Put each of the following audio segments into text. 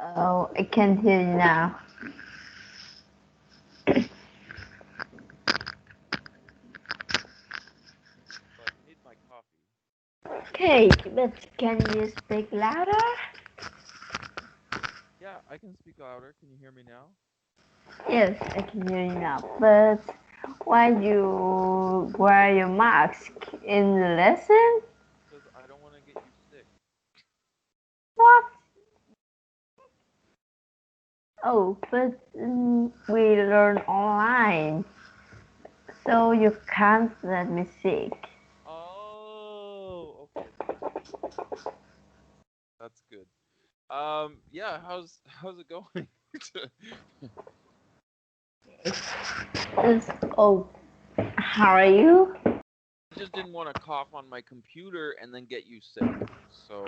Oh, I can hear you now. So I made my coffee. Okay, but can you speak louder? Yeah, I can speak louder. Can you hear me now? Yes, I can hear you now. But why you wear your mask in the lesson? Because I don't want to get you sick. What? Oh, but we learn online, so you can't let me sick. Oh, okay, that's good. Yeah, how's it going? It's, oh, how are you? I just didn't want to cough on my computer and then get you sick. So,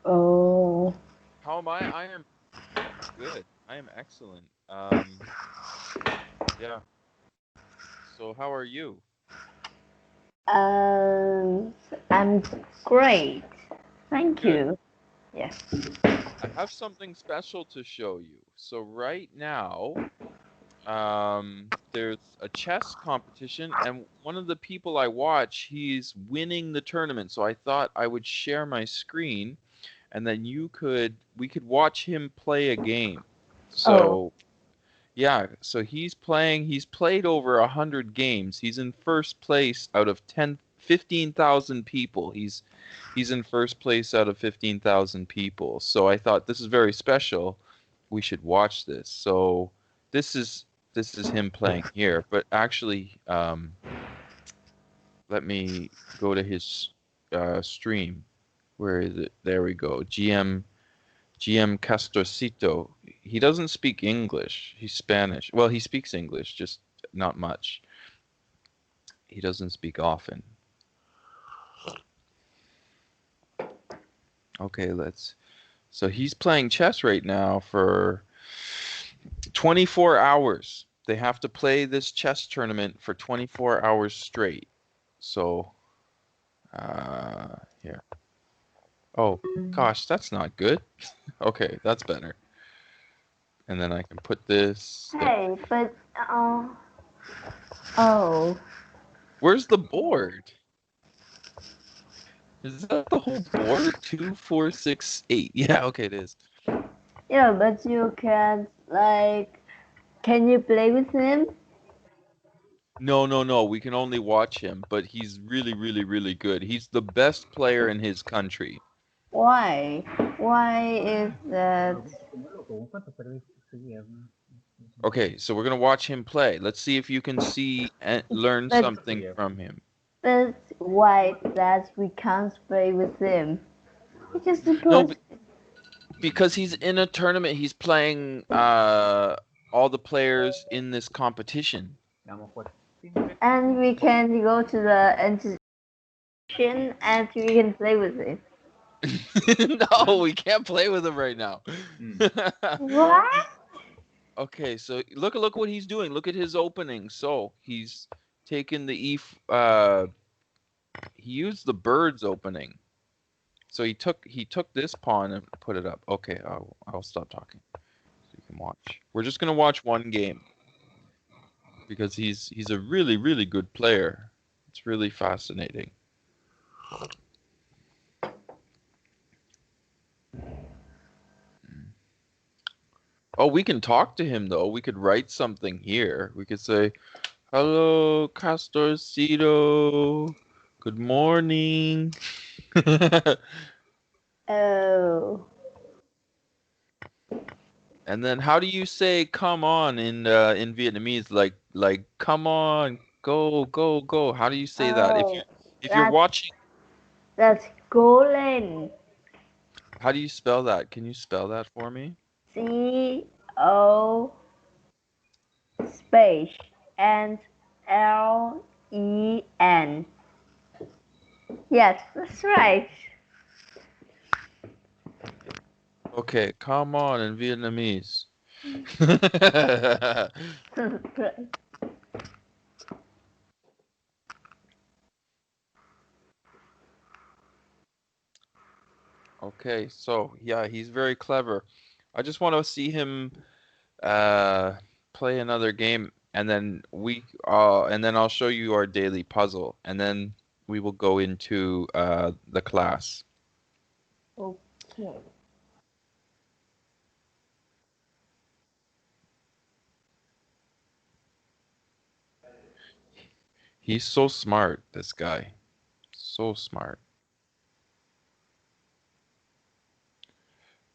Oh, how am I? I am good. I am excellent. Yeah. So, how are you? um, I'm great. Thank Good. you. Yes. I have something special to show you. So right now, there's a chess competition, and one of the people I watch, he's winning the tournament. So I thought I would share my screen, and then we could watch him play a game. Oh, So yeah, so he's played over 100 games. He's in first place out of 15,000 people. He's in first place out of 15,000 people. So I thought this is very special. We should watch this. So this is this is him playing here, but actually, let me go to his stream. Where is it? There we go. GM Castorcito. He doesn't speak English. He's Spanish. Well, he speaks English, just not much. He doesn't speak often. Okay, let's. So he's playing chess right now for 24 hours. They have to play this chess tournament for 24 hours straight. So, here. Oh, gosh, that's not good. Okay, that's better. And then I can put this there. hey, but oh, Where's the board? Is that the whole board? 2, 4, 6, 8. Yeah, okay, it is. yeah, but you can like, can you play with him? No, no, no. We can only watch him, but he's really, really, really good. He's the best player in his country. Why? Why is that? Okay, so we're gonna watch him play. Let's see if you can see and learn But something from him. but why that we can't play with him? Because No, because because he's in a tournament. He's playing all the players in this competition. and we can go to the institution and we can play with him. No, we can't play with him right now. What? Okay, so look what he's doing. Look at his opening. So he's taken the he used the bird's opening. So he took this pawn and put it up. Okay, I'll stop talking so you can watch. We're just gonna watch one game because he's a really really good player. It's really fascinating. Oh, we can talk to him though. We could write something here. We could say, "Hello, Castorcito. Good morning." Oh, And then how do you say "come on" in Vietnamese? Like "come on, go, go, go." How do you say that? oh, If you're that's watching, that's golden. how do you spell that? Can you spell that for me? CO space and LEN. Yes, that's right. Okay, "come on" in Vietnamese. Okay, so yeah, he's very clever. I just want to see him play another game, and then I'll show you our daily puzzle, and then we will go into the class. Okay. He's so smart, this guy. So smart.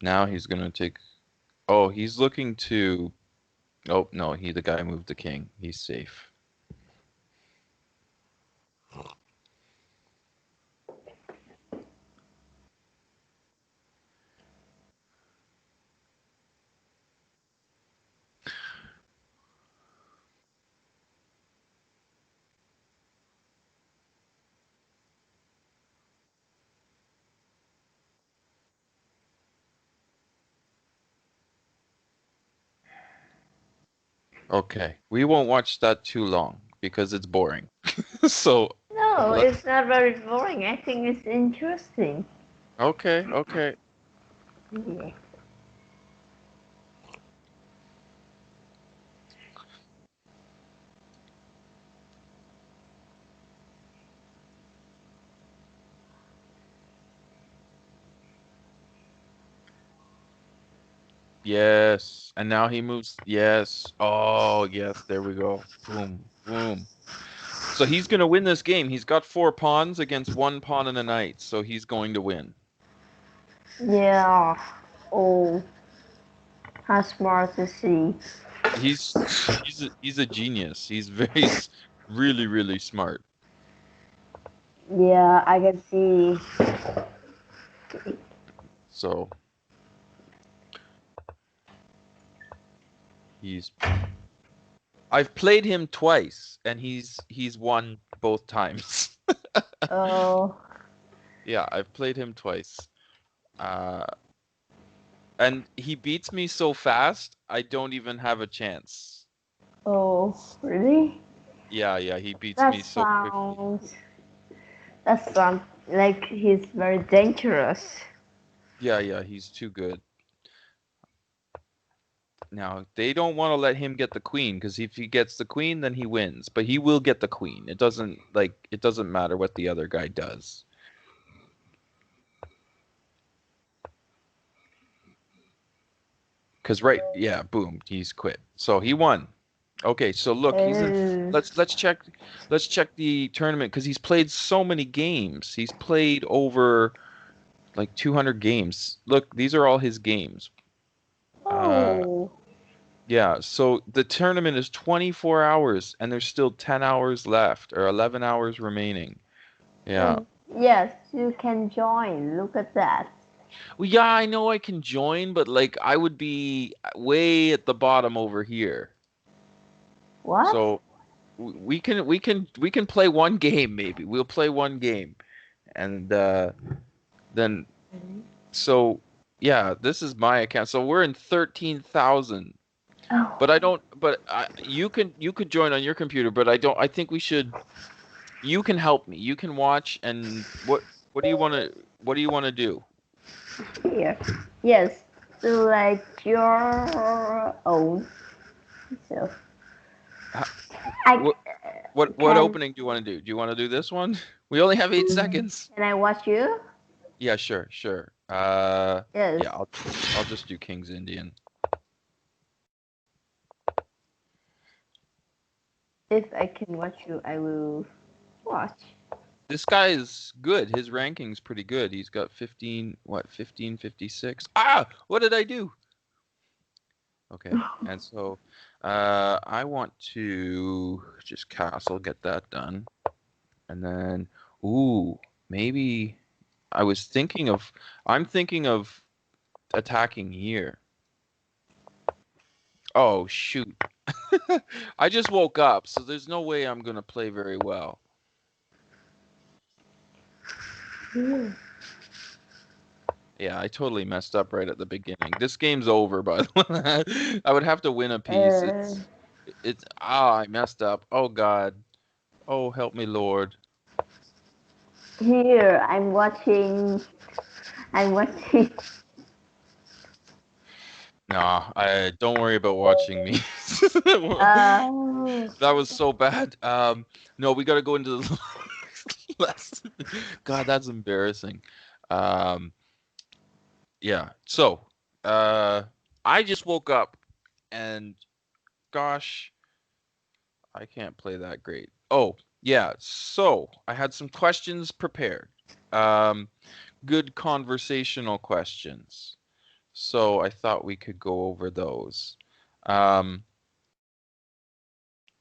Now he's gonna take. Oh, he's looking to. Oh no, the guy moved the king. He's safe. Okay, we won't watch that too long because it's boring. So No, let's. it's not very boring. I think it's interesting. Okay, okay. Yeah. Yes, and now he moves. Yes. Oh, yes. There we go. Boom, boom. So he's gonna win this game. He's got 4 pawns against 1 pawn and a knight, so he's going to win. Yeah. Oh, how smart is he? He's a genius. He's very really really smart. Yeah, I can see. So he's I've played him twice and he's won both times. Oh, Yeah, I've played him twice. Uh and he beats me so fast, I don't even have a chance. oh, really? Yeah, he beats That me so quickly. sounds. That sounds like he's very dangerous. Yeah, he's too good. Now, they don't want to let him get the queen because if he gets the queen, then he wins. But he will get the queen. It doesn't matter what the other guy does. Cause yeah, boom, he's quit. So he won. Okay, so look, he's in. Oh, Let's check the tournament because he's played so many games. He's played over like 200 games. Look, these are all his games. Uh, oh, yeah. So the tournament is 24 hours, and there's still 10 hours left, or 11 hours remaining. Yeah. oh, yes, you can join. Look at that. Well, yeah, I know I can join, but like I would be way at the bottom over here. What? So we can play one game maybe. We'll play one game and then so yeah, this is my account. So we're in 13,000. Oh, But I don't but you could join on your computer, but I think we should you can help me. You can watch and what do you want to what do you want to do? here. Yes, select your own. So H- I What what can. opening do you want to do? Do you want to do this one? We only have 8 seconds. Can I watch you? Yeah, sure. Yes. Yeah, I'll just do King's Indian. If I can watch you, I will watch. This guy is good. His ranking's pretty good. He's got 1556. Ah, what did I do? Okay, and so I want to just castle, get that done, and then ooh, maybe I'm thinking of attacking here. Oh shoot. I just woke up, so there's no way I'm gonna play very well. Yeah, I totally messed up right at the beginning. This game's over, by the way. I would have to win a piece. Uh, I messed up. Oh God. Oh, help me, Lord. Here, I'm watching I'm watching. Nah, I don't worry about watching me. Oh, That was so bad. No, we got to go into the lesson. God, that's embarrassing. Um, yeah. So, I just woke up and gosh, I can't play that great. Oh, yeah. So, I had some questions prepared. Um, good conversational questions. So, I thought we could go over those. Um,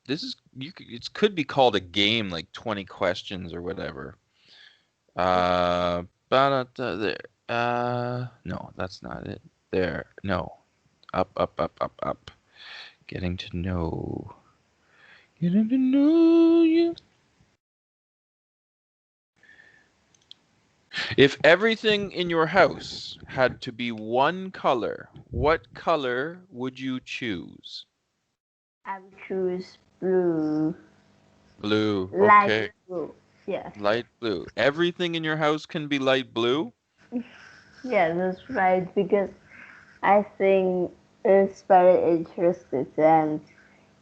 this is it could be called a game, like 20 questions or whatever. There. No, that's not it. There. No. Up, up, up, up, up. Getting to know. Getting to know you. If everything in your house had to be one color, what color would you choose? I would choose blue. Blue. Light Okay. blue. Yes. Light blue. Everything in your house can be light blue? Yeah, that's right. Because I think it's very interesting and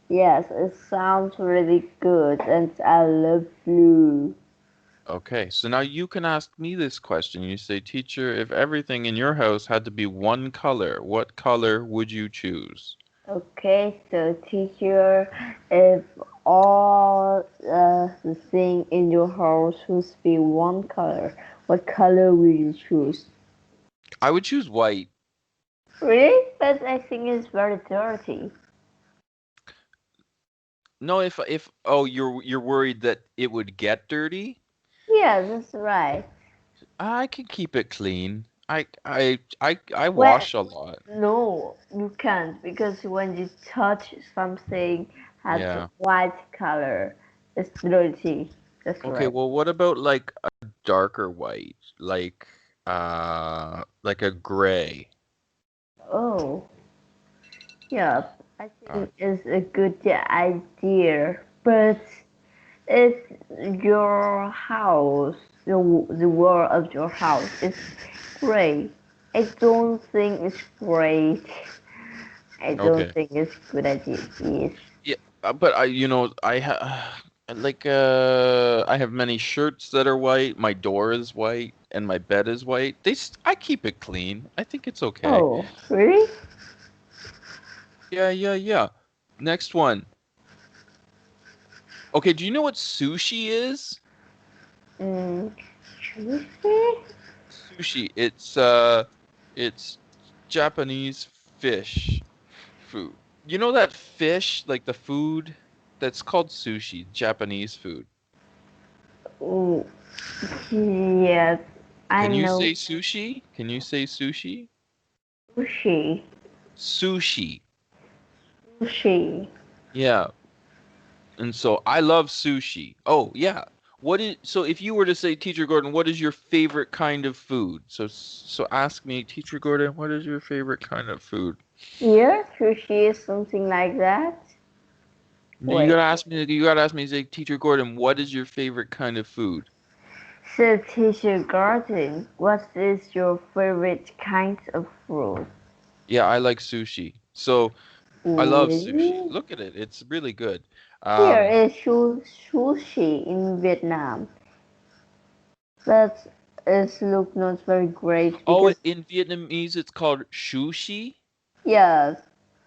yes, it sounds really good and I love blue. Okay, so now you can ask me this question. You say, teacher, if everything in your house had to be one color, what color would you choose? Okay, so teacher, if all the thing in your house should be one color, what color will you choose? I would choose white. Really? But I think it's very dirty. No, if oh you're worried that it would get dirty? Yeah, that's right. I can keep it clean. I Well, wash a lot. no, you can't because when you touch something has a Yeah. white color, it's dirty. That's Okay, right. well what about like a darker white? Like a gray. Oh, yeah, I Uh, think it's a good idea. But if your house, the wall of your house is gray, I don't think it's great. I don't okay. think it's good idea. Yes. Yeah, but I have I have many shirts that are white. My door is white, and my bed is white. I keep it clean. I think it's okay. Oh, really? Yeah, yeah, yeah. Next one. Okay, do you know what sushi is? Mm, sushi? Sushi. It's Japanese fish food. You know that fish, like the food that's called sushi, Japanese food. Oh, yes, I Can you know say sushi? Can you say sushi? sushi. Sushi. Sushi. Yeah. And so I love sushi. Oh, yeah. So if you were to say, Teacher Gordon, what is your favorite kind of food? So ask me, Teacher Gordon, what is your favorite kind of food? Here, sushi is something like that. You Wait. gotta ask me, you gotta ask me, say, Teacher Gordon, what is your favorite kind of food? So, teacher Garden, what is your favorite kind of fruit? Yeah, I like sushi. So I love sushi. Really? Look at it. It's really good. Here Um, is sushi in Vietnam. That is look not very great oh, because in Vietnamese, it's called sushi. yes,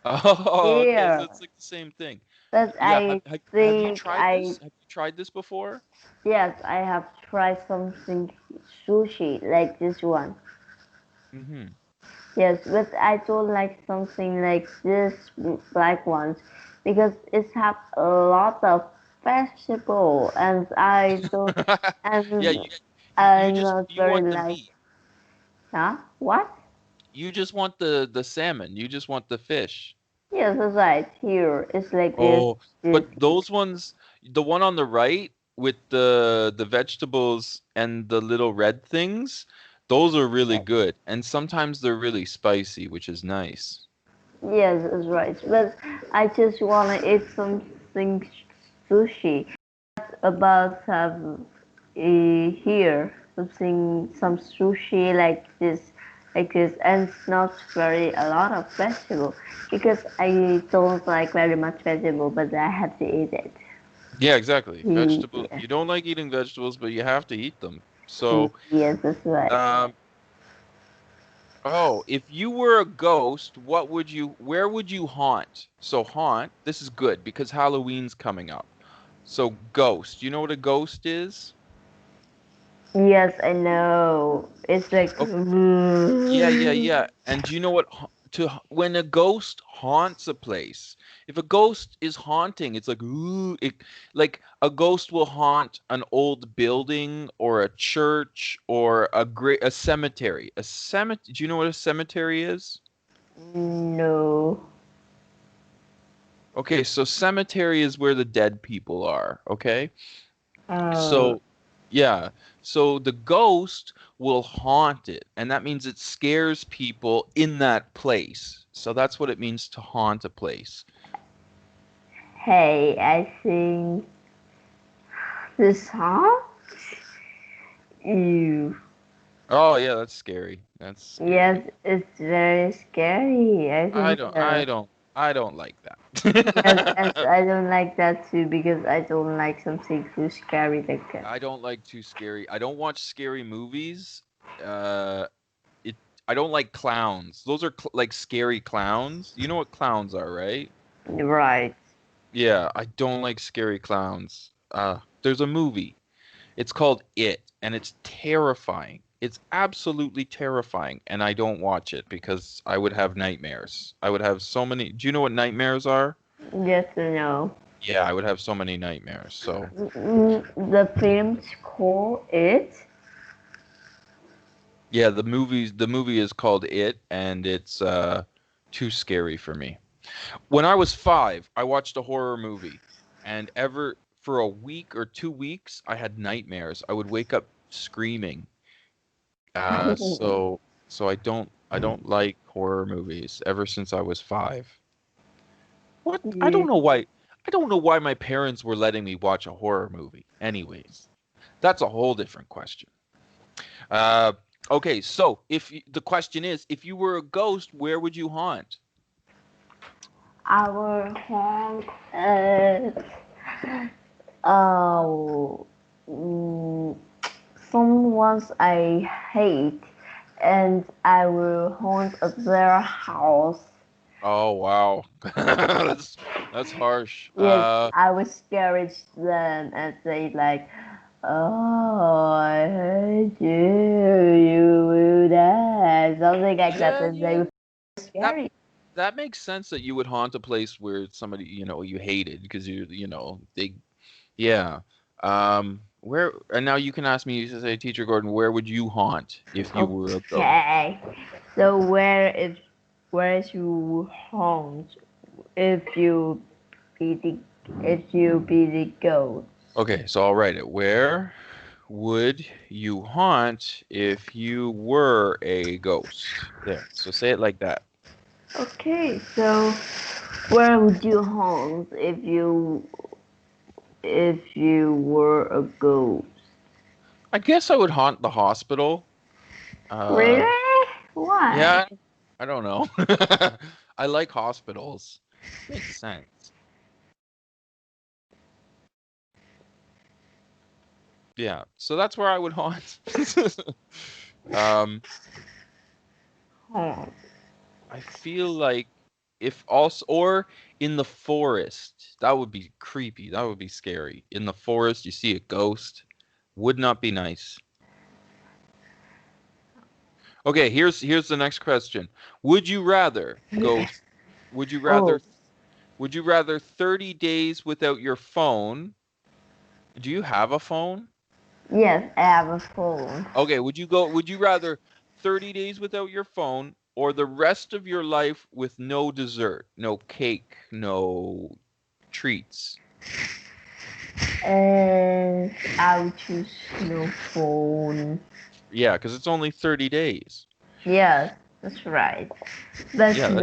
Oh, okay. So here. it's like the same thing. But Yeah, I have you think tried this? Have you tried this before? yes, I have tried something sushi like this one. Mm-hmm. Yes, but I don't like something like this black ones because it have a lot of vegetable and I don't Yeah, and you I'm just not you very want the like meat. huh? What? You just want the salmon. You just want the fish. Yes, that's right. Here it's like this. Oh, This. but those ones, the one on the right with the vegetables and the little red things, those are really Yes, good. And sometimes they're really spicy, which is nice. yes, that's right. But I just wanna eat something sushi about here. some sushi like this, and it's not very a lot of vegetable because I don't like very much vegetable, but I have to eat it. Yeah, exactly. Vegetable. Yeah. You don't like eating vegetables, but you have to eat them. So, Yes, that's right. um, oh, if you were a ghost, where would you haunt? So haunt, this is good because Halloween's coming up. So ghost, you know what a ghost is? Yes, I know. It's like Yeah, yeah, yeah. And do you know what when a ghost haunts a place, if a ghost is haunting, it's like ooh, like a ghost will haunt an old building or a church or a cemetery. A cemetery. Do you know what a cemetery is? no. Okay, so cemetery is where the dead people are, okay? Oh, So, yeah. So the ghost will haunt it, and that means it scares people in that place. So that's what it means to haunt a place. hey, I think this song. Ew. Oh, yeah, that's scary. That's scary. Yes, it's very scary. I I think don't so. I don't I don't like Yes, and that. I don't like that too because I don't like something too scary like that. I don't like too scary. I don't watch scary movies. Uh it I don't like clowns. Those are like scary clowns. You know what clowns are, right? Right. Yeah, I don't like scary clowns. There's a movie. It's called It, and it's terrifying. It's absolutely terrifying, and I don't watch it because I would have nightmares. I would have so many. Do you know what nightmares are? Yes or no? Yeah, I would have so many nightmares. So, The film's called It. yeah, the movie is called It, and it's too scary for me. When I was 5, I watched a horror movie, and ever for a week or 2 weeks, I had nightmares. I would wake up screaming. So I don't like horror movies ever since I was 5. What? I Yeah. don't know why. I don't know why my parents were letting me watch a horror movie. Anyways, that's a whole different question. Uh, okay, so the question is, if you were a ghost, where would you haunt? Our home is oh, mm, someone's I hate, and I will haunt at their house. Oh wow, that's harsh. Yes, I will scare them and say like, "Oh, I hate you. You will die." Something like that, Yeah, and they yeah. will That scary. that makes sense that you would haunt a place where somebody you hated because they yeah. Where and now you can ask me. You should say, Teacher Gordon, where would you haunt if you were a ghost? Okay. So where is you haunt if you be the if you be the ghost? Okay, so I'll write it. Where would you haunt if you were a ghost? There. So say it like that. Okay, so where would you haunt if you were a ghost? I guess I would haunt the hospital. Really? Yeah, Why? I don't know. I like hospitals. Makes sense. Yeah, so that's where I would haunt. um, Haunt. I feel like if also or in the forest, that would be creepy. That would be scary. In the forest, you see a ghost. Would not be nice. Okay, here's the next question. Would you rather Yes. ghost? Would you Oh, rather would you rather 30 days without your phone? Do you have a phone? yes, I have a phone. Okay, would you rather 30 days without your phone or the rest of your life with no dessert, no cake, no treats? And I would choose no phone. Yeah, because it's only 30 days. Yes, that's right. But Yeah,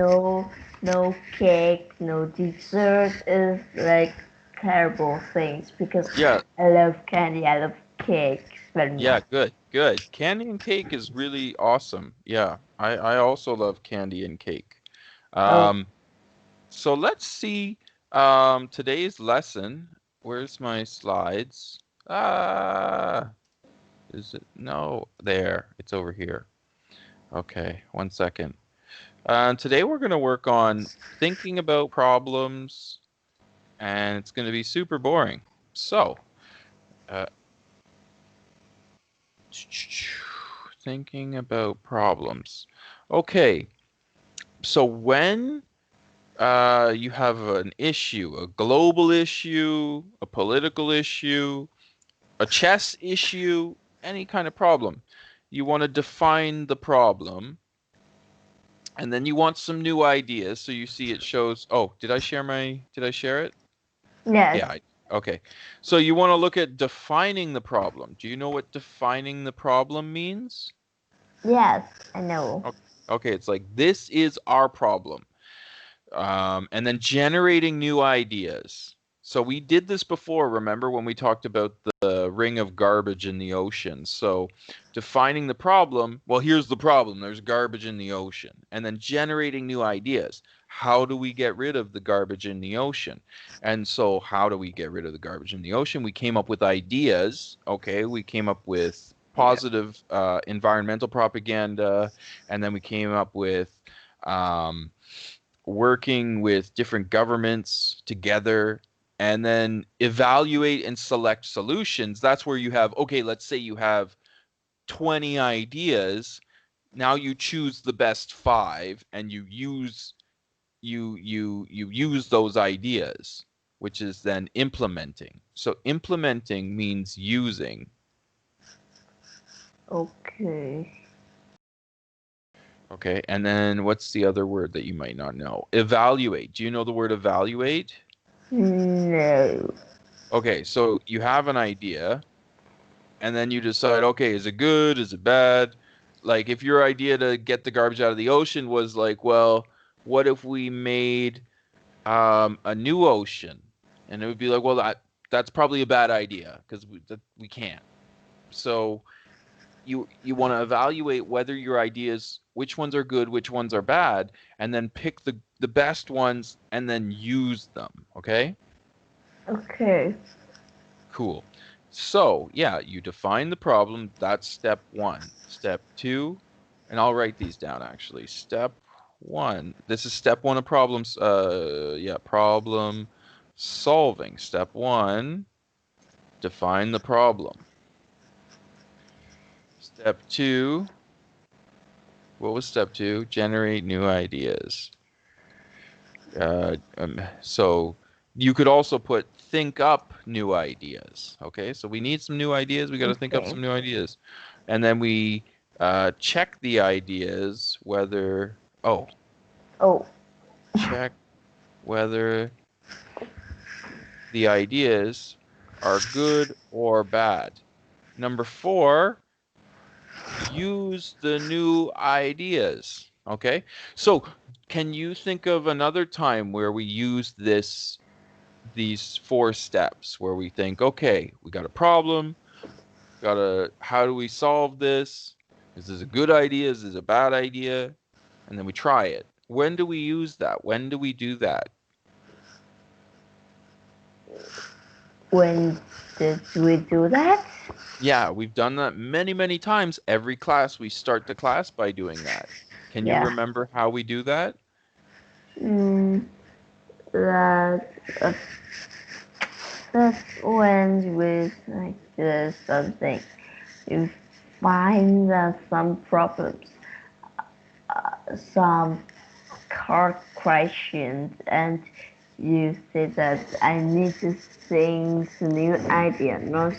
no cake, no dessert is like terrible things because yeah, I love candy. I love cake very Yeah, much. good. Candy and cake is really awesome. Yeah, I also love candy and cake. Oh, So let's see today's lesson. Where's my slides? Ah, is it? No, there. It's over here. Okay, 1 second. Today we're going to work on thinking about problems, and it's going to be super boring. So, uh, thinking about problems. Okay, so when you have an issue, a global issue, a political issue, a chess issue, any kind of problem, you want to define the problem, and then you want some new ideas. So you see it shows, oh, did I share it? yes, Yeah, okay. So you want to look at defining the problem. Do you know what defining the problem means? yes, I know. Okay, it's like this is our problem. And then generating new ideas. So we did this before, remember when we talked about the ring of garbage in the ocean? So defining the problem, well, here's the problem. There's garbage in the ocean. And then generating new ideas. How do we get rid of the garbage in the ocean? And so how do we get rid of the garbage in the ocean? We came up with ideas. Okay, we came up with positive environmental propaganda, and then we came up with um, working with different governments together and then evaluate and select solutions. That's where you have, okay, let's say you have 20 ideas. Now you choose the best 5 and you use those ideas, which is then implementing. So implementing means using. Okay. Okay, and then what's the other word that you might not know? Evaluate. Do you know the word evaluate? No. Okay, so you have an idea, and then you decide, okay, is it good? Is it bad? Like, if your idea to get the garbage out of the ocean was like, well, what if we made a new ocean? And it would be like, well, that's probably a bad idea because we can't. So you want to evaluate whether your ideas, which ones are good, which ones are bad, and then pick the best ones and then use them. Okay? Okay. Cool. So, yeah, you define the problem. That's step 1. Step 2, and I'll write these down actually. Step 1. This is step 1 of problems. Yeah, problem solving. Step 1, define the problem. Step 2, what was step 2? Generate new ideas. So you could also put think up new ideas. Okay, so we need some new ideas. We got to think up Okay. some new ideas, and then we check the ideas whether. Oh, Oh, check whether the ideas are good or bad. Number 4, use the new ideas. Okay, so can you think of another time where we used these 4 steps where we think, okay, we got a problem, how do we solve this? Is this a good idea? Is this a bad idea? And then we try it. When do we use that? When do we do that? when did we do that? Yeah, we've done that many, many times. Every class, we start the class by doing that. Can you Yeah. remember how we do that? Mm, that uh, that's when we like do something. You find some problems, some hard questions, and you say that I need to think a new idea, not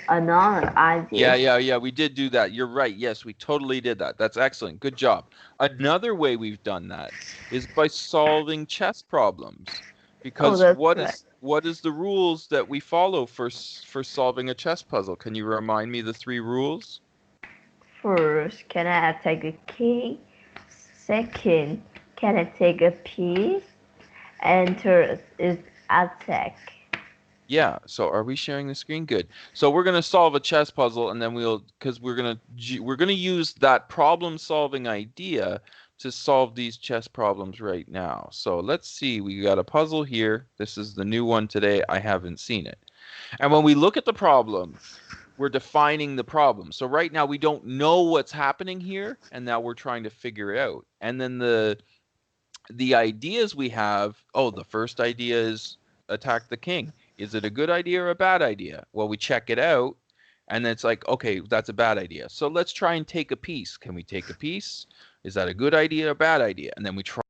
another idea. Yeah, we did do that. You're right. Yes, we totally did that. That's excellent. Good job. Another way we've done that is by solving chess problems. Oh, Because that's right. what is the rules that we follow for solving a chess puzzle? Can you remind me the 3 rules? First, can I take a key? Second, can I take a piece? And third is attack. Yeah, so are we sharing the screen? Good. So we're gonna solve a chess puzzle, and then because we're gonna use that problem-solving idea to solve these chess problems right now. So let's see, we got a puzzle here. This is the new one today. I haven't seen it. And when we look at the problem, we're defining the problem. So right now we don't know what's happening here, and now we're trying to figure it out. And then the ideas we have, oh, the first idea is attack the king. Is it a good idea or a bad idea? Well, we check it out, and then it's like, okay, that's a bad idea. So let's try and take a piece. Can we take a piece? Is that a good idea or bad idea? And then we try.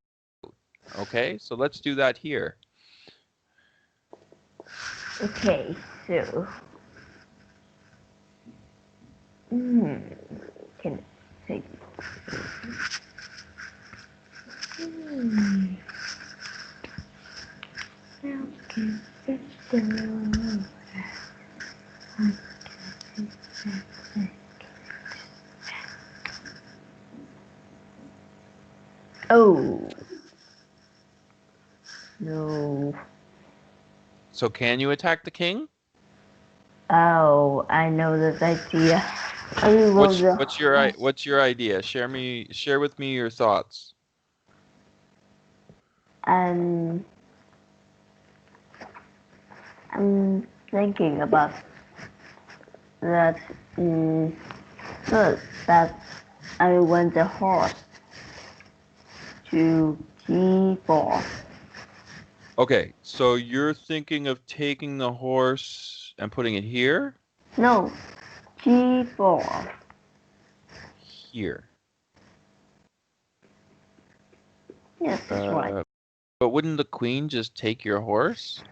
Okay, so let's do that here. Okay, so can take. Oh no! So can you attack the king? Oh, I know this idea. I will What's your idea? Share with me your thoughts. and I'm thinking about that. First, that I want the horse to G4. Okay, so you're thinking of taking the horse and putting it here? No, G4. Here. Yes, that's right. But wouldn't the queen just take your horse?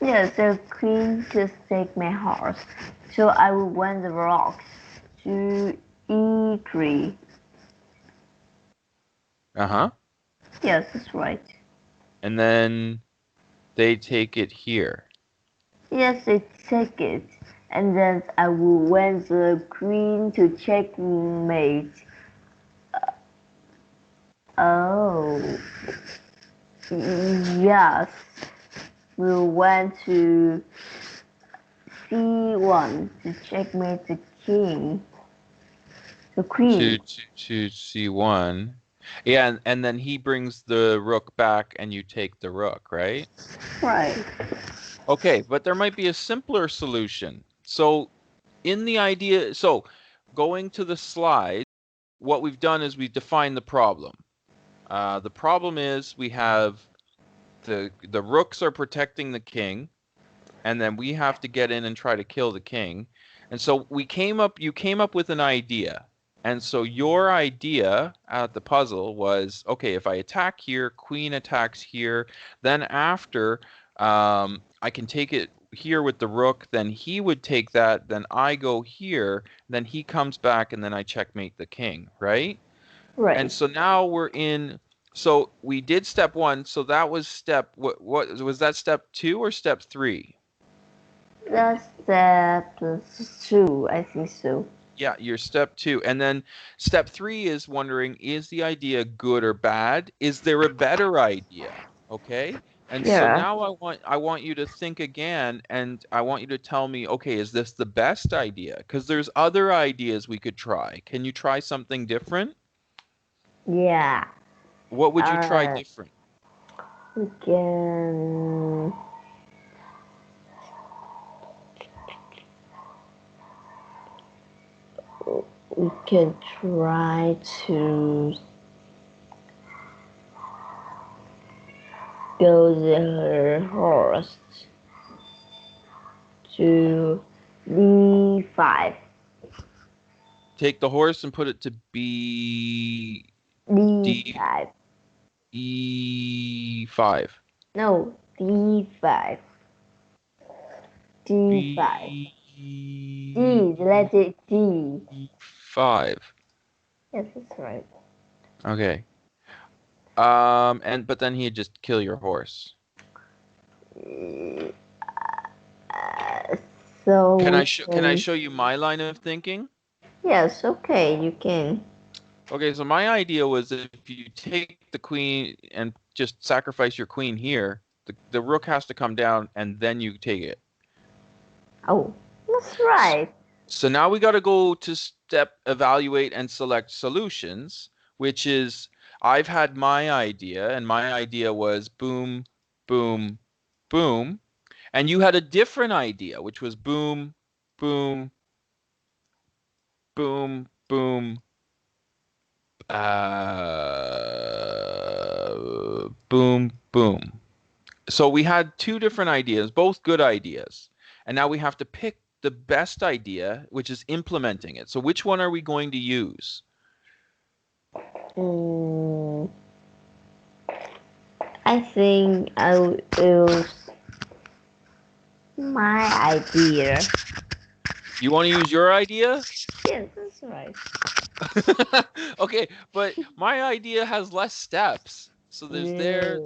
Yes, the queen just take my horse, so I will want the rocks to E3. Uh-huh. Yes, that's right. And then they take it here. Yes, they take it, and then I will want the queen to checkmate. Oh, yes. We'll want to C1 to checkmate the king. The queen. To C1. Yeah, and then he brings the rook back and you take the rook, right? Right. Okay, but there might be a simpler solution. So in the idea, so going to the slide, what we've done is we've defined the problem. The problem is we have the rooks are protecting the king, and then we have to get in and try to kill the king. And so you came up with an idea. And so your idea at the puzzle was, okay, if I attack here, queen attacks here, then after I can take it here with the rook, then he would take that, then I go here, then he comes back, and then I checkmate the king, right? Right. And so now we're in. So we did step 1. So that was what was that, step 2 or step 3? That's step 2, I think so. Yeah, your step 2. And then step 3 is wondering, is the idea good or bad? Is there a better idea? Okay? And so Yeah. now I want you to think again, and I want you to tell me, okay, is this the best idea? Because there's other ideas we could try. Can you try something different? Yeah. What would you try different? We can. We can try to go the horse to D5. Take the horse and put it to B D5. E5. No, D5. D5. D, the letter D. 5. Yes, that's right. Okay. But then he'd just kill your horse. So can I show you my line of thinking? Yes, okay, you can. Okay, so my idea was if you take the queen and just sacrifice your queen here, the rook has to come down and then you take it. Oh, that's right. So now we got to go to step evaluate and select solutions, which is I've had my idea, and my idea was boom, boom, boom. And you had a different idea, which was boom, boom, boom, boom, boom, boom. So we had two different ideas, both good ideas. And now we have to pick the best idea, which is implementing it. So which one are we going to use? Mm, I think I will use my idea. You want to use your idea? Yes, that's right. Okay, but my idea has less steps. So there's No.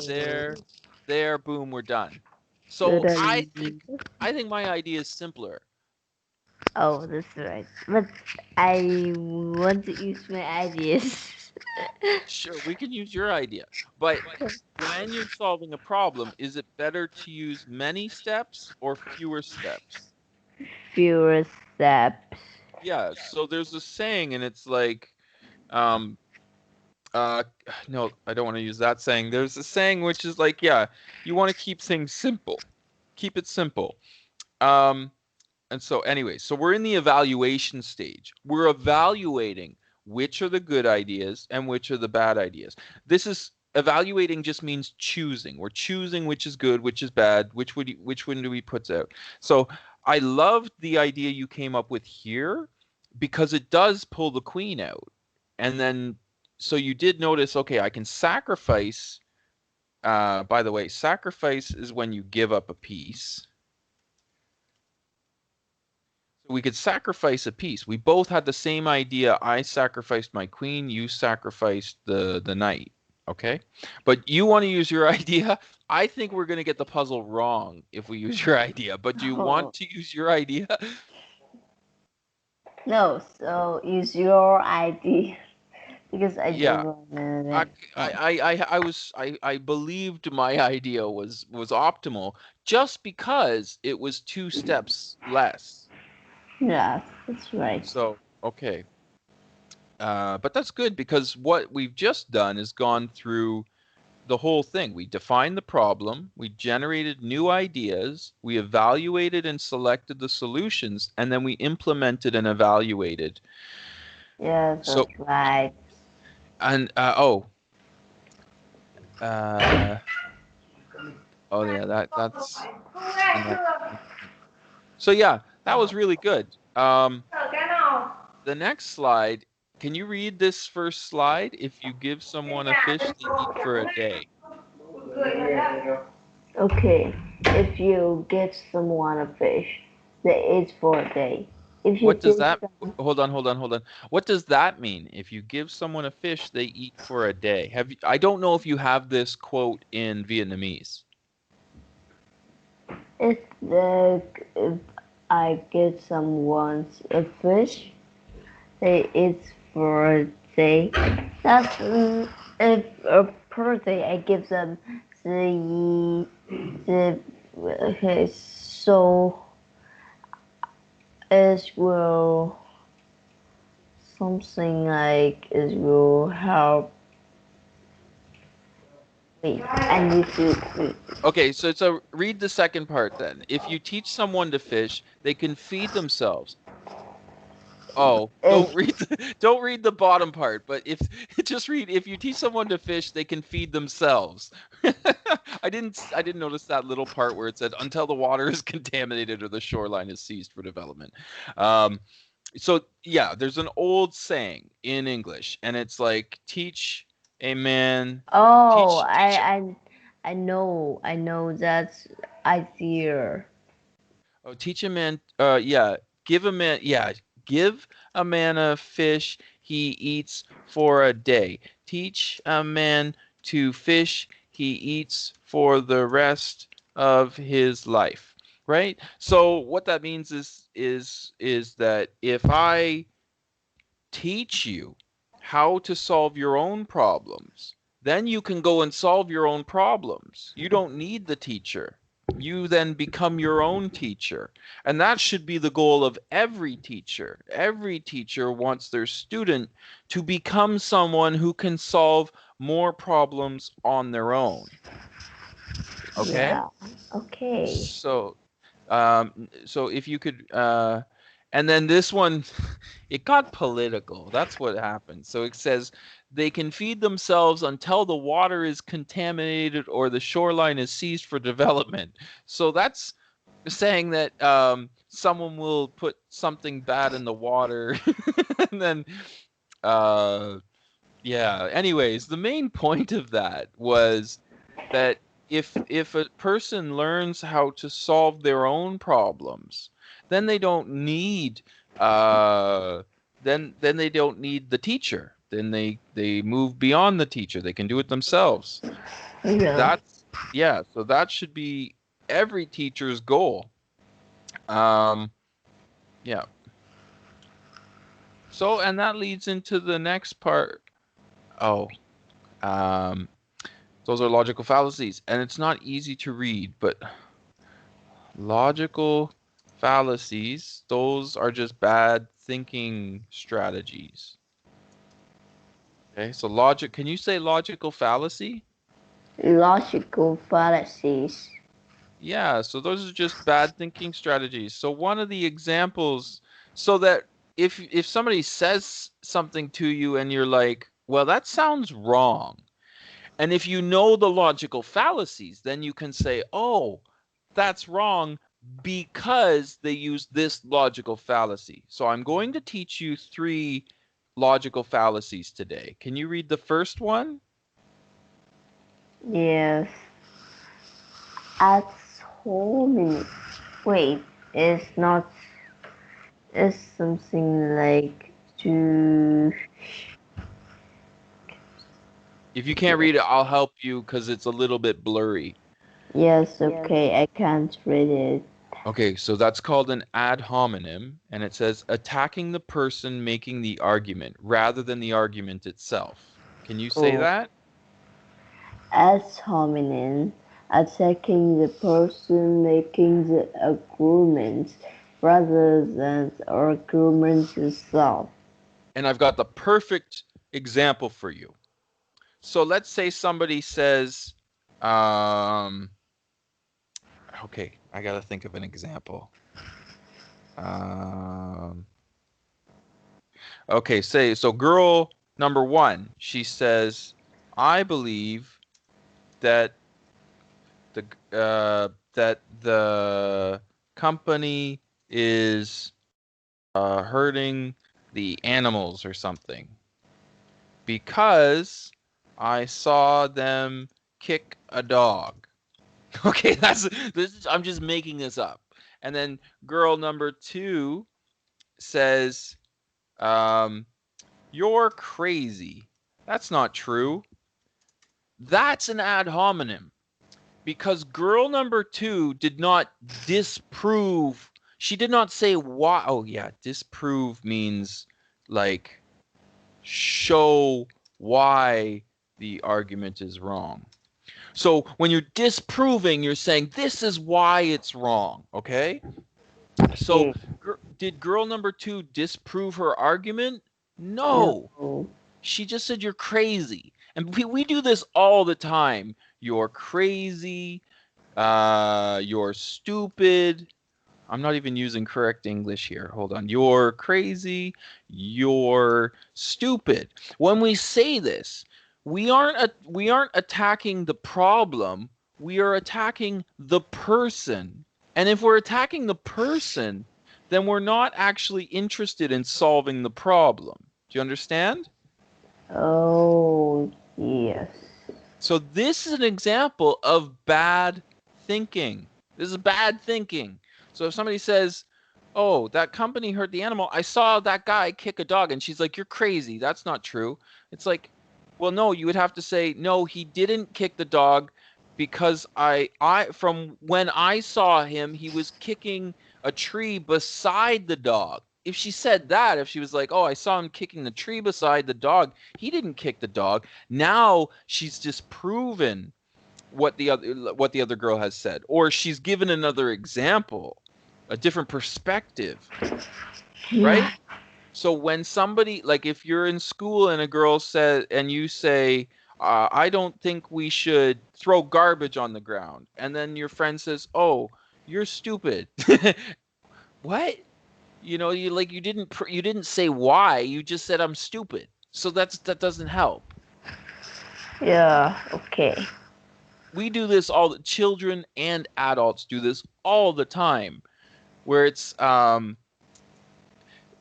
there, boom, we're done. Good So idea. I think my idea is simpler. Oh, that's right. But I want to use my ideas. Sure, we can use your idea. But when you're solving a problem, is it better to use many steps or fewer steps? Fewer steps. Yeah, so there's a saying and it's like um uh no, I don't want to use that saying. There's a saying which is like, yeah, you want to keep things simple. Keep it simple. Um and so anyway, so we're in the evaluation stage. We're evaluating which are the good ideas and which are the bad ideas. This is evaluating just means choosing. We're choosing which is good, which is bad, which one do we put out. So I loved the idea you came up with here because it does pull the queen out. And then so you did notice, okay, I can sacrifice. By the way, sacrifice is when you give up a piece. We could sacrifice a piece. We both had the same idea. I sacrificed my queen, you sacrificed the knight. Okay? But you want to use your idea. I think we're going to get the puzzle wrong if we use your idea. But do you want Oh, to use your idea? no, so use your idea because I don't Yeah. want I it. I believed my idea was optimal just because it was two steps less. Yes, that's right. So, okay. But that's good because what we've just done is gone through the whole thing. We defined the problem, we generated new ideas, we evaluated and selected the solutions, and then we implemented and evaluated. Yes, So, that's right. and uh, oh yeah, that's the next one. So yeah, that was really good. The next slide, can you read this first slide? If you give someone a fish, they eat for a day. Okay, if you give someone a fish, they eat for a day. If you What does give that them, hold on. What does that mean? If you give someone a fish, they eat for a day. I don't know if you have this quote in Vietnamese. if I give someone a fish, they eat for a day. That's if per day I give them the okay, so it will something like it will help me. I need to Okay, so read the second part then. If you teach someone to fish, they can feed themselves. Oh, if don't read the bottom part, but if just read if you teach someone to fish, they can feed themselves. I didn't notice that little part where it said until the water is contaminated or the shoreline is seized for development. Um, so yeah, there's an old saying in English, and it's like teach a man oh teach I know that's idea. oh teach a man yeah give a man yeah give a man a fish he eats for a day. Teach a man to fish he eats for the rest of his life. Right? So what that means is that if I teach you how to solve your own problems. Then you can go and solve your own problems. You don't need the teacher. you then become your own teacher. And that should be the goal of every teacher. Every teacher wants their student to become someone who can solve more problems on their own. Okay? Yeah. Okay. So if you could, and then this one, it got political. That's what happened. So it says they can feed themselves until the water is contaminated or the shoreline is seized for development. So that's saying that someone will put something bad in the water, and then, yeah. Anyways, the main point of that was that if a person learns how to solve their own problems, then they don't need then they don't need the teacher. Then they move beyond the teacher. They can do it themselves. Yeah. So that should be every teacher's goal. Yeah. So, and that leads into the next part. Oh, um, those are logical fallacies, and it's not easy to read, but logical fallacies, those are just bad thinking strategies. Okay, so logic, can you say logical fallacy? Logical fallacies. Yeah, so those are just bad thinking strategies. So one of the examples, so that if somebody says something to you and you're like, well, that sounds wrong. And if you know the logical fallacies, then you can say, oh, that's wrong because they use this logical fallacy. So I'm going to teach you 3 logical fallacies today. Can you read the first one? Yes. At home. Wait, it's not. It's something like to. If you can't read it, I'll help you because it's a little bit blurry. Yes, okay, I can't read it. Okay, so that's called an ad hominem, and it says attacking the person making the argument rather than the argument itself. Can you say Oh. that? Ad hominem, attacking the person making the argument rather than the argument itself. And I've got the perfect example for you. So let's say somebody says, okay, I got to think of an example. Okay, so girl number 1, she says, I believe that the company is hurting the animals or something because I saw them kick a dog. Okay, I'm just making this up. And then girl number 2 says, you're crazy. That's not true. That's an ad hominem because girl number 2 did not disprove. She did not say why. Oh yeah, disprove means like show why the argument is wrong. So when you're disproving, you're saying this is why it's wrong, okay? So did girl number 2 disprove her argument? No. No. She just said you're crazy. And we do this all the time. You're crazy. You're stupid. I'm not even using correct English here. Hold on. You're crazy. You're stupid. When we say this, we aren't attacking the problem. We are attacking the person. And if we're attacking the person, then we're not actually interested in solving the problem. Do you understand? Oh, yes. So this is an example of bad thinking. This is bad thinking. So if somebody says, oh, that company hurt the animal, I saw that guy kick a dog, and she's like, you're crazy. That's not true. It's like, well, no, you would have to say, no, he didn't kick the dog because I from when I saw him, he was kicking a tree beside the dog. If she said that, if she was like, oh, I saw him kicking the tree beside the dog, he didn't kick the dog. Now she's disproven what the other girl has said, or she's given another example, a different perspective, Yeah. right? So when somebody, like if you're in school and a girl says, and you say, I don't think we should throw garbage on the ground, and then your friend says, oh, you're stupid. What? You didn't say why, you just said I'm stupid. So that doesn't help. Yeah. Okay. We do this all the children and adults do this all the time, where it's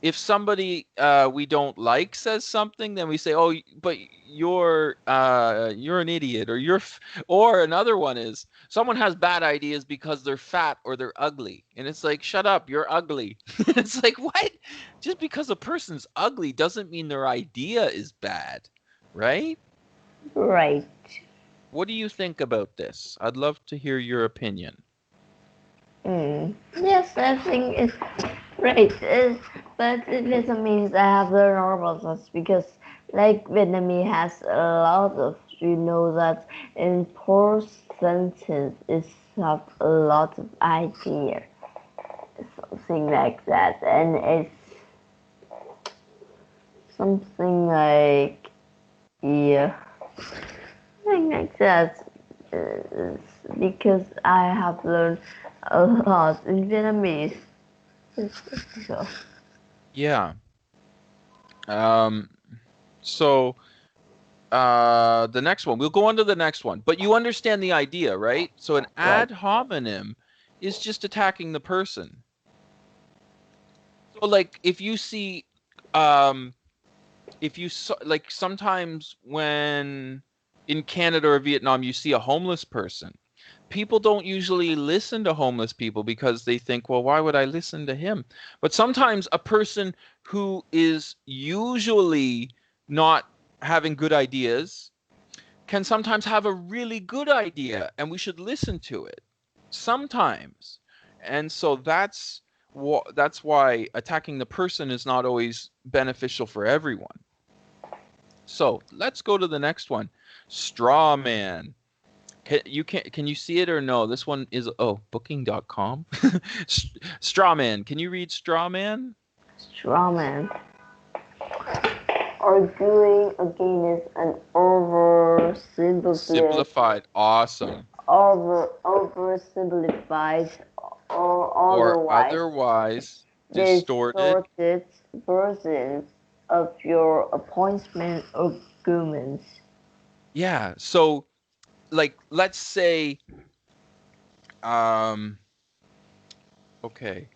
if somebody we don't like says something, then we say, "Oh, but you're an idiot," or or another one is someone has bad ideas because they're fat or they're ugly, and it's like, "Shut up, you're ugly." It's like, what? Just because a person's ugly doesn't mean their idea is bad, right? Right. What do you think about this? I'd love to hear your opinion. Yes, I think it's right. But it doesn't mean I have the normal sauce because, like, Vietnamese has a lot of, that in per sentence it's have a lot of idea, something like that, and it's something like, yeah, something like that. It's because I have learned a lot in Vietnamese. So, Yeah. Um, so the next one, we'll go on to the next one, but you understand the idea, right? So an right. ad hominem is just attacking the person. So like if you see, um, if you like sometimes when in Canada or Vietnam you see a homeless person, people don't usually listen to homeless people because they think, well, why would I listen to him? But sometimes a person who is usually not having good ideas can sometimes have a really good idea, and we should listen to it sometimes. And so that's why attacking the person is not always beneficial for everyone. So let's go to the next one. Straw man. Can you see it or no? This one is booking.com. Straw man. Can you read straw man? Strawman. Arguing against an oversimplified, Awesome. oversimplified or Or otherwise otherwise distorted. distorted versions of your appointment arguments. Yeah. So like let's say um okay.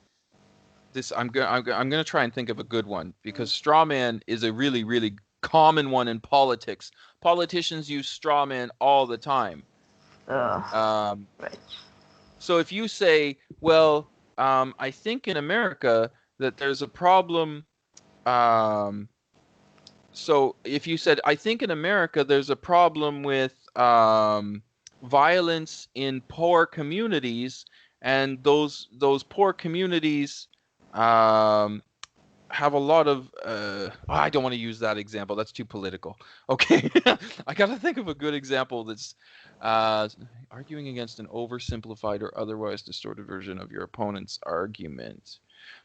I'm gonna try and think of a good one because straw man is a really, really common one in politics. Politicians use straw man all the time. Um, Right. so if you say, well, I think in America that there's a problem. Um, so if you said, I think in America there's a problem with violence in poor communities, and those poor communities um, have a lot of I don't want to use that example. That's too political. Okay. I got to think of a good example that's uh, arguing against an oversimplified or otherwise distorted version of your opponent's argument.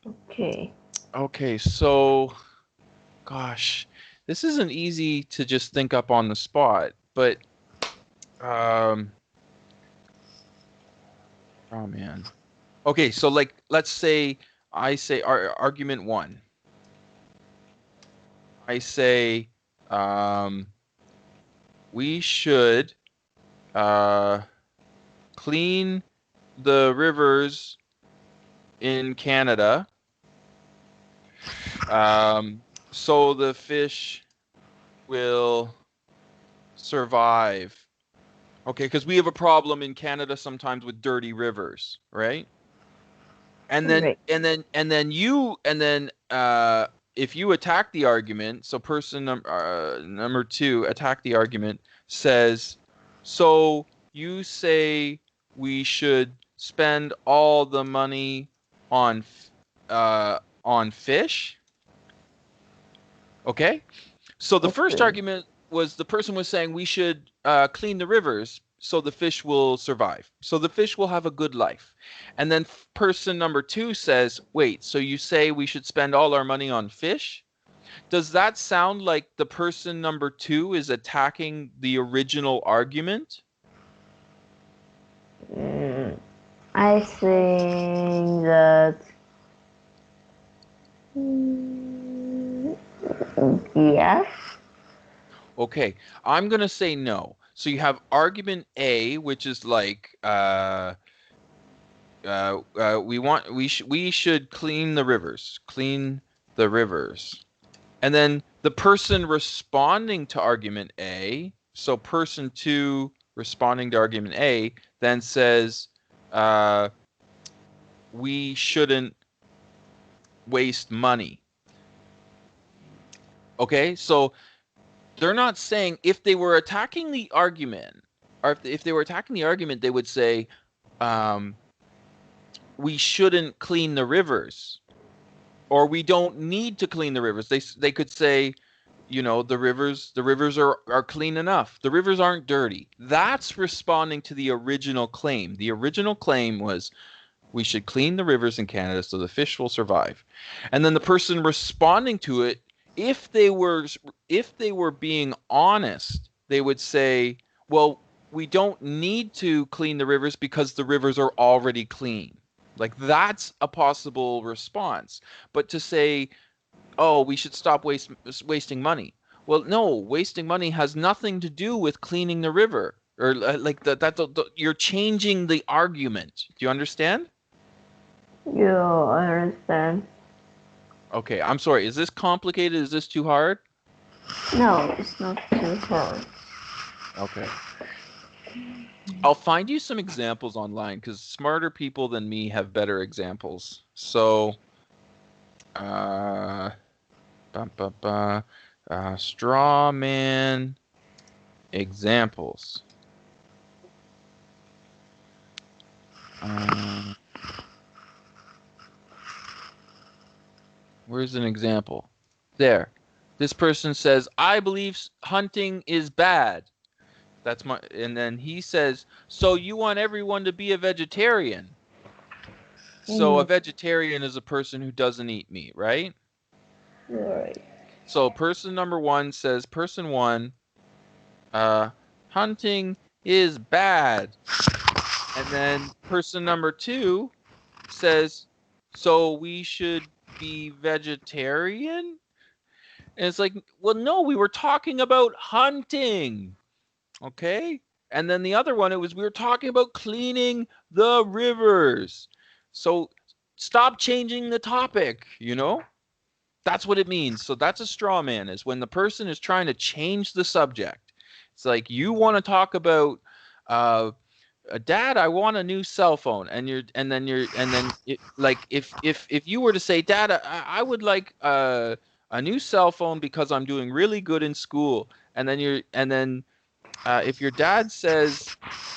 Okay. Okay, so gosh, this isn't easy to just think up on the spot, but um oh man. Okay, so like let's say I say argument 1. I say um we should uh, clean the rivers in Canada so the fish will survive. Okay, because we have a problem in Canada sometimes with dirty rivers, right? And then Right. if you attack the argument, so person number 2 attack the argument says, so you say we should spend all the money on on fish? Okay? So the first Okay. argument was the person was saying we should clean the rivers, so the fish will survive. So the fish will have a good life. And then person number 2 says, wait, so you say we should spend all our money on fish? Does that sound like the person number 2 is attacking the original argument? I think that yes. Okay, I'm going to say no. So you have argument A, which is like we should clean the rivers. Clean the rivers. And then the person responding to argument A, so person 2 responding to argument A, then says we shouldn't waste money. Okay, so they're not saying, if they were attacking the argument, or if they were attacking the argument, they would say we shouldn't clean the rivers, or we don't need to clean the rivers. They could say, you know, the rivers are clean enough. The rivers aren't dirty. That's responding to the original claim. The original claim was we should clean the rivers in Canada so the fish will survive. And then the person responding to it, if they were being honest, they would say, well, we don't need to clean the rivers because the rivers are already clean. Like, that's a possible response. But to say, oh, we should stop wasting money. Well, no, wasting money has nothing to do with cleaning the river. Or like you're changing the argument. Do you understand? Yeah, I understand. Okay, I'm sorry. Is this complicated? Is this too hard? No, it's not too hard. Okay. I'll find you some examples online because smarter people than me have better examples. So, straw man examples. Where's an example? There. This person says, I believe hunting is bad. And then he says, so you want everyone to be a vegetarian. So a vegetarian is a person who doesn't eat meat, right? Right. So person number 1 says, person 1, hunting is bad. And then person number 2 says, so we should be vegetarian? And it's like, well, no, we were talking about hunting. Okay? And then the other one, we were talking about cleaning the rivers. So stop changing the topic, you know? That's what it means. So that's a straw man, is when the person is trying to change the subject. It's like, you want to talk about Dad, I want a new cell phone, and if you were to say, Dad, I would like a new cell phone because I'm doing really good in school, and then if your dad says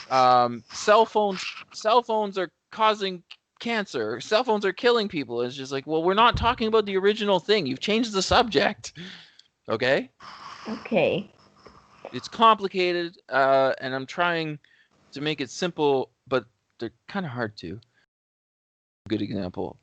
cell phones are causing cancer, cell phones are killing people, it's just like, well, we're not talking about the original thing. You've changed the subject. Okay? Okay. It's complicated, and I'm trying to make it simple, but they're kind of hard to. Good example.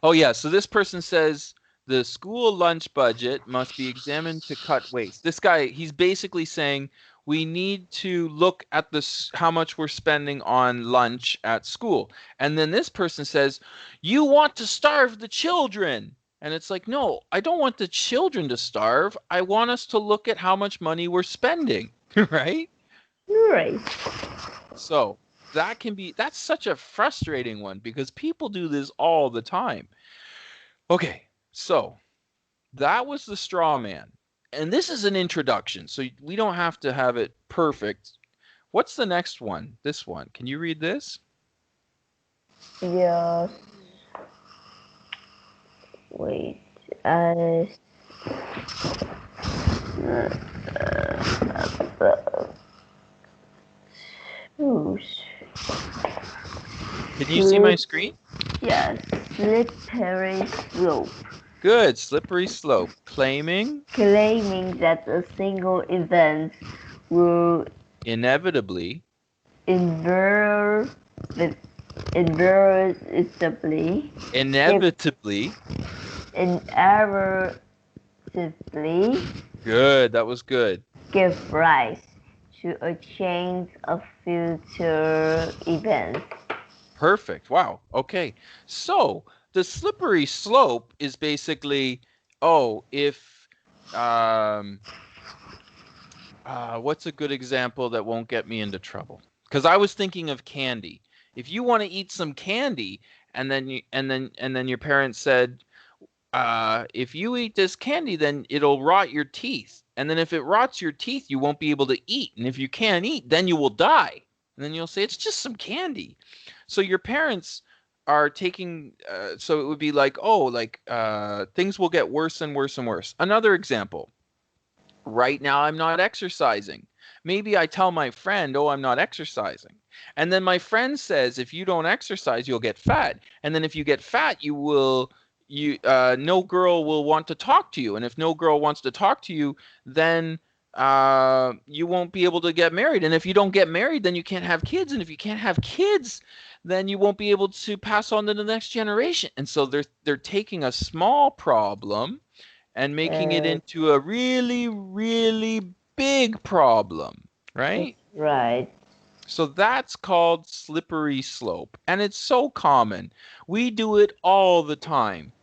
Oh yeah, so this person says the school lunch budget must be examined to cut waste. This guy, he's basically saying we need to look at this, how much we're spending on lunch at school. And then this person says, you want to starve the children. And it's like, no, I don't want the children to starve. I want us to look at how much money we're spending. Right? Right. So that's such a frustrating one because people do this all the time. Okay, so that was the straw man. And this is an introduction, so we don't have to have it perfect. What's the next one? This one. Can you read this? Yes. Wait. Can you see my screen? Yes. Slippery slope. Good. Slippery slope. Claiming Claiming that a single event will inevitably inver- inevitably inevitably inevitably good. That was good. give rise to a chain of future events. Perfect. Wow. Okay. So the slippery slope is basically, if what's a good example that won't get me into trouble? Because I was thinking of candy. If you want to eat some candy, and then your parents said, if you eat this candy, then it'll rot your teeth. And then if it rots your teeth, you won't be able to eat. And if you can't eat, then you will die. And then you'll say, it's just some candy. So your parents are taking, so it would be like, things will get worse and worse and worse. Another example. Right now, I'm not exercising. Maybe I tell my friend, I'm not exercising. And then my friend says, if you don't exercise, you'll get fat. And then if you get fat, no girl will want to talk to you. And if no girl wants to talk to you, then you won't be able to get married. And if you don't get married, then you can't have kids. And if you can't have kids, then you won't be able to pass on to the next generation. And so they're taking a small problem and making it into a really, really big problem, right? Right. So that's called slippery slope. And it's so common. We do it all the time.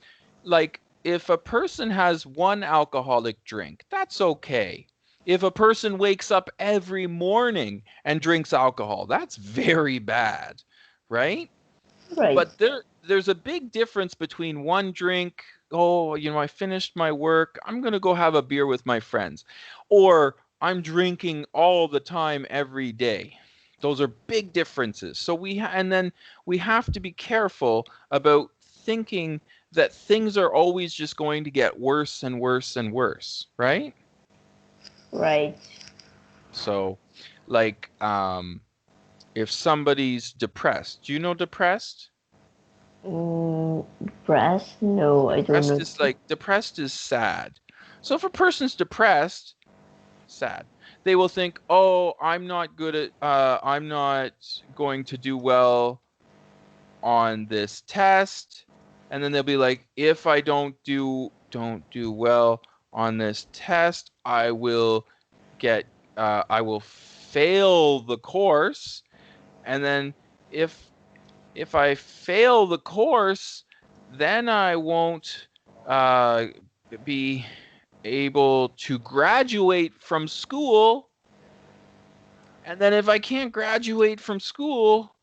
Like, if a person has one alcoholic drink, that's okay. If a person wakes up every morning and drinks alcohol, that's very bad, right? Right. But there's a big difference between one drink, I finished my work, I'm going to go have a beer with my friends, or I'm drinking all the time every day. Those are big differences. So and then we have to be careful about thinking that things are always just going to get worse and worse and worse, right? Right. So, like, if somebody's depressed, do you know depressed? Depressed? No, I don't know. Depressed is sad. So if a person's depressed, sad, they will think, I'm not going to do well on this test. And then they'll be like, if I don't do well on this test, I will fail the course. And then if I fail the course, then I won't be able to graduate from school. And then if I can't graduate from school,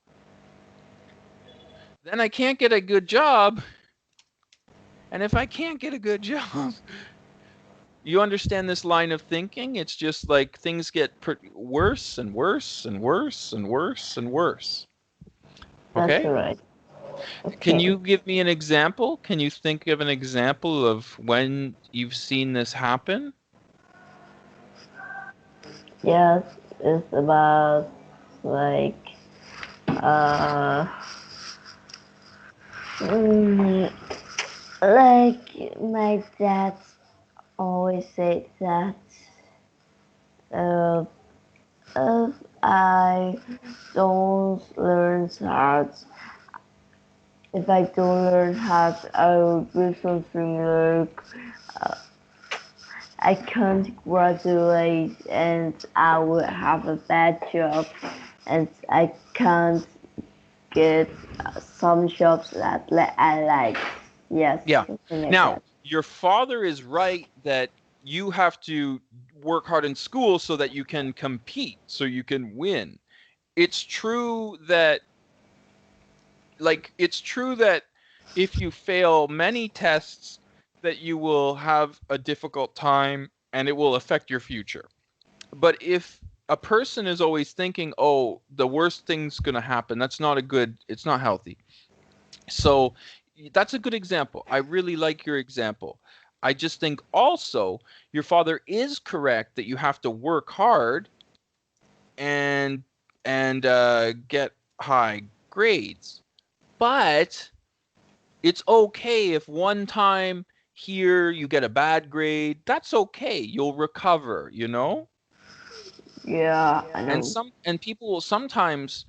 then I can't get a good job. And if I can't get a good job, you understand this line of thinking? It's just like things get worse and worse and worse and worse and worse. Okay? That's right. Can Okay. you give me an example? Can you think of an example of when you've seen this happen? Yes, it's about like uh mm, like my dad always said that uh, if I don't learn hard, if I don't learn hard, I will do something like I can't graduate and I will have a bad job and I can't get some jobs that I like. Yes, Yeah. something like Now, that. your father is right that you have to work hard in school so that you can compete, so you can win. It's true that if you fail many tests, that you will have a difficult time and it will affect your future. But if a person is always thinking, the worst thing's going to happen, it's not healthy. So that's a good example. I really like your example. I just think also your father is correct that you have to work hard and get high grades. But it's okay if one time here you get a bad grade. That's okay. You'll recover, you know? Yeah, I know. And people will sometimes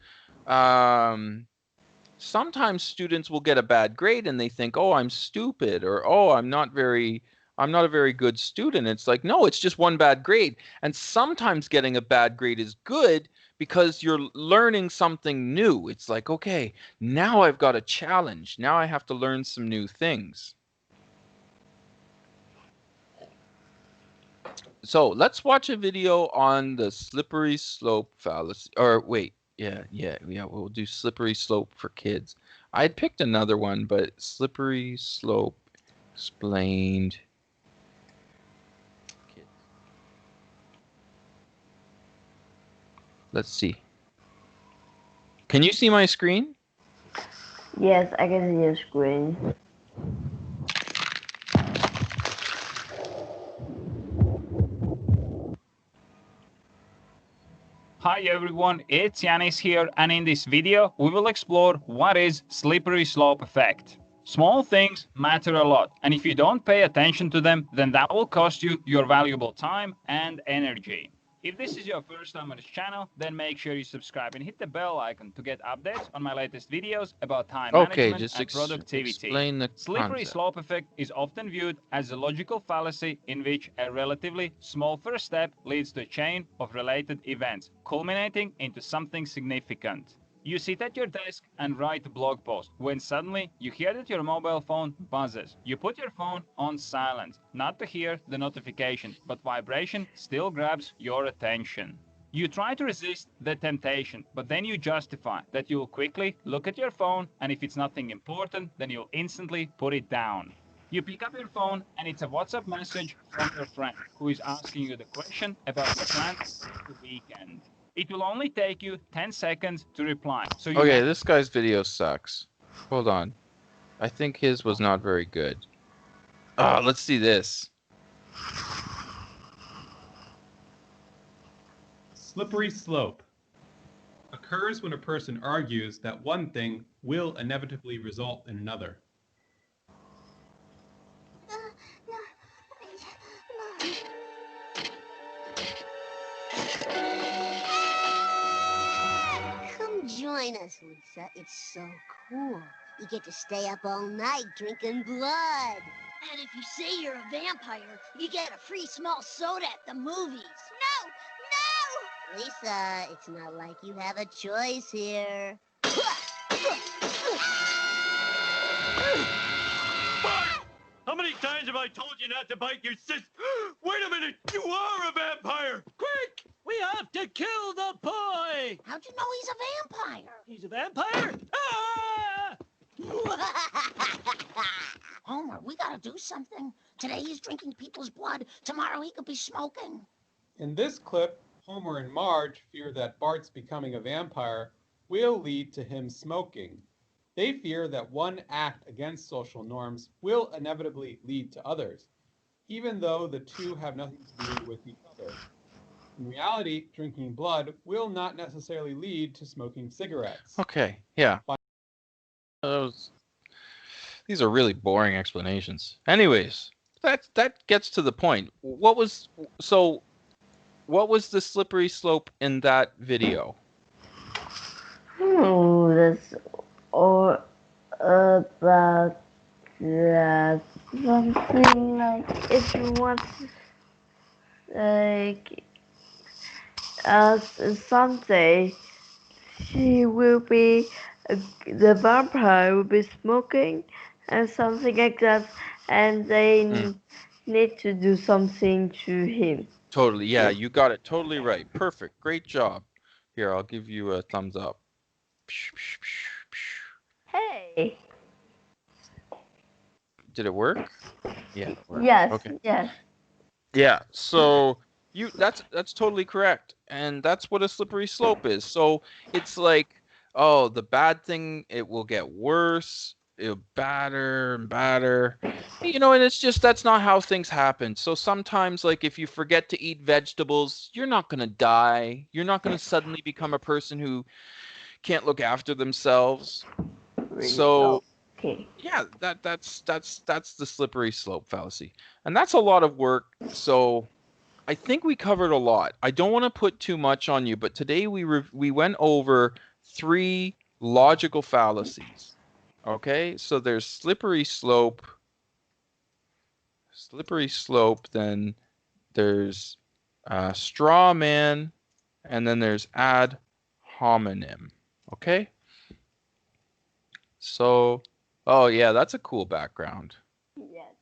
sometimes students will get a bad grade and they think, "Oh, I'm stupid," or "Oh, I'm not a very good student." It's like, "No, it's just one bad grade." And sometimes getting a bad grade is good because you're learning something new. It's like, "Okay, now I've got a challenge. Now I have to learn some new things." So, let's watch a video on the slippery slope fallacy. Or wait, yeah, we'll do slippery slope for kids. I'd picked another one, but slippery slope explained kids. Let's see. Can you see my screen? Yes, I can see your screen. Hi everyone, it's Yanis here, and in this video we will explore what is slippery slope effect. Small things matter a lot, and if you don't pay attention to them, then that will cost you your valuable time and energy. If this is your first time on this channel, then make sure you subscribe and hit the bell icon to get updates on my latest videos about time Okay, management just and productivity. explain the Slippery concept. slope effect is often viewed as a logical fallacy in which a relatively small first step leads to a chain of related events, culminating into something significant. You sit at your desk and write a blog post when suddenly you hear that your mobile phone buzzes. You put your phone on silent, not to hear the notification, but vibration still grabs your attention. You try to resist the temptation, but then you justify that you'll quickly look at your phone, and if it's nothing important, then you'll instantly put it down. You pick up your phone and it's a WhatsApp message from your friend who is asking you the question about your plans for the weekend. It will only take you 10 seconds to reply. So you Okay, this guy's video sucks. Hold on. I think his was not very good. Let's see this. Slippery slope occurs when a person argues that one thing will inevitably result in another. Come join us, Lisa. It's so cool. You get to stay up all night drinking blood. And if you say you're a vampire, you get a free small soda at the movies. No! Lisa, it's not like you have a choice here. How many times have I told you not to bite your sis? Wait a minute! You are a vampire! Quick! We have to kill the boy! How'd you know he's a vampire? He's a vampire? Ah! Homer, we gotta do something. Today he's drinking people's blood. Tomorrow he could be smoking. In this clip, Homer and Marge fear that Bart's becoming a vampire will lead to him smoking. They fear that one act against social norms will inevitably lead to others, even though the two have nothing to do with each other. In reality, drinking blood will not necessarily lead to smoking cigarettes. Okay, yeah. These are really boring explanations. Anyways, that gets to the point. What was the slippery slope in that video? That's all about that something like if you want like someday she will be the vampire will be smoking and something like that, and they need to do something to him. Totally, yeah, you got it totally right. Perfect, great job. Here, I'll give you a thumbs up. Hey. Did it work? Yeah. It worked. Yes. Okay. Yes. Yeah. So that's totally correct, and that's what a slippery slope is. So it's like, oh, the bad thing, it will get worse. It'll badder and badder, and it's just that's not how things happen. So sometimes, like if you forget to eat vegetables, you're not gonna die. You're not gonna suddenly become a person who can't look after themselves. Really? So okay. yeah, that's the slippery slope fallacy, and that's a lot of work. So I think we covered a lot. I don't want to put too much on you, but today we went over 3 logical fallacies. Okay, so there's slippery slope, then there's straw man, and then there's ad hominem. Okay? So, oh yeah, that's a cool background. Yes.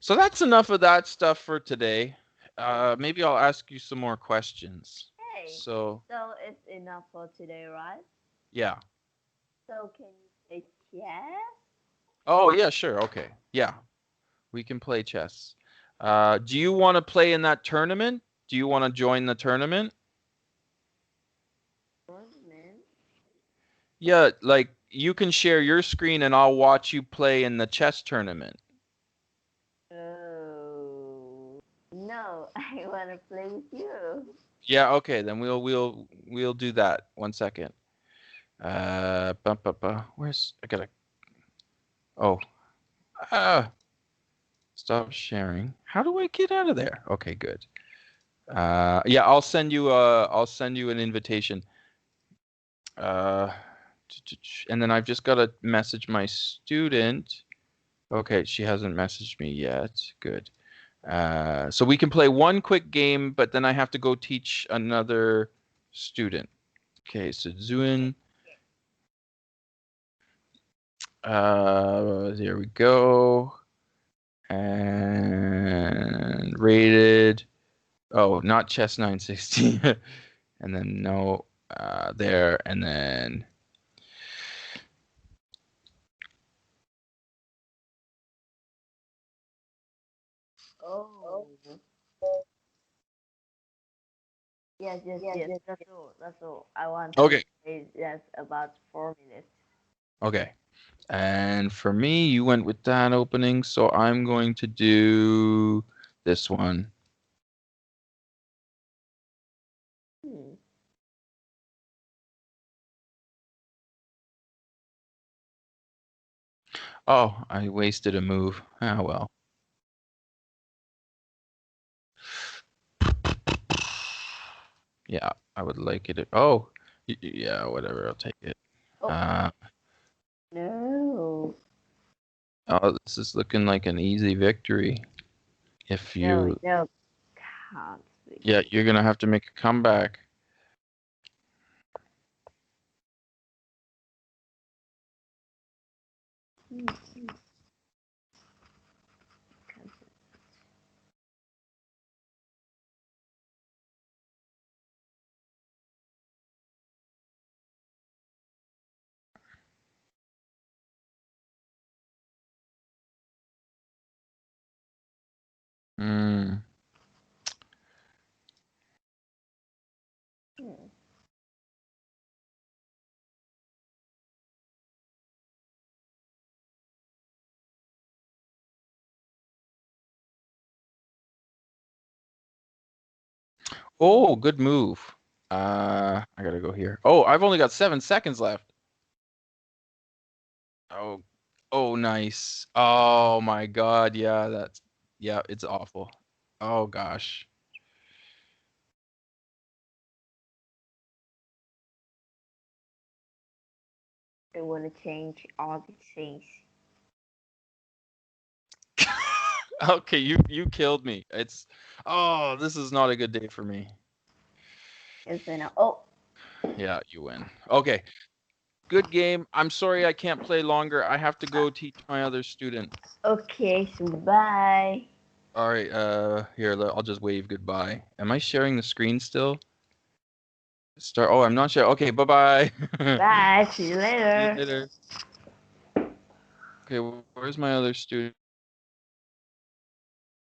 So that's enough of that stuff for today. Maybe I'll ask you some more questions. Hey. So It's enough for today, right? yeah. So can you play chess? Oh yeah, sure. Okay. Yeah, we can play chess. Do you want to play in that tournament? Do you want to join the tournament? Tournament? Yeah, like you can share your screen and I'll watch you play in the chess tournament. Oh no, I want to play with you. Yeah, okay, then we'll do that. 1 second. Where's I gotta oh stop sharing. How do I get out of there? Okay, good. Yeah, I'll send you an invitation. And then I've just gotta message my student. Okay, she hasn't messaged me yet. Good. So we can play one quick game, but then I have to go teach another student. Okay, so Zuin. There we go. And rated. Oh, not chess 960. And then no, there, and then. Oh. Yes. That's all. I want Okay. to play just about 4 minutes. Okay. And for me, you went with that opening, so I'm going to do this one. Oh, I wasted a move. Ah, well. Yeah, I would like it. Oh, yeah, whatever. I'll take it. Oh. No. Oh, this is looking like an easy victory. If you, No, can't. yeah, you're gonna have to make a comeback. Hmm. Oh, good move. I gotta go here. Oh, I've only got 7 seconds left. Oh, oh, nice. Oh my God, yeah, it's awful. Oh gosh. I want to change all these things. Okay, you killed me. Oh, this is not a good day for me. Yes, I know. Oh. Yeah, you win. Okay. Good game. I'm sorry I can't play longer. I have to go teach my other student. Okay, so bye. All right, here, I'll just wave goodbye. Am I sharing the screen still? Start. Oh, I'm not sure. Okay, bye-bye. Bye. See you See you later. later. Okay, where's my other student?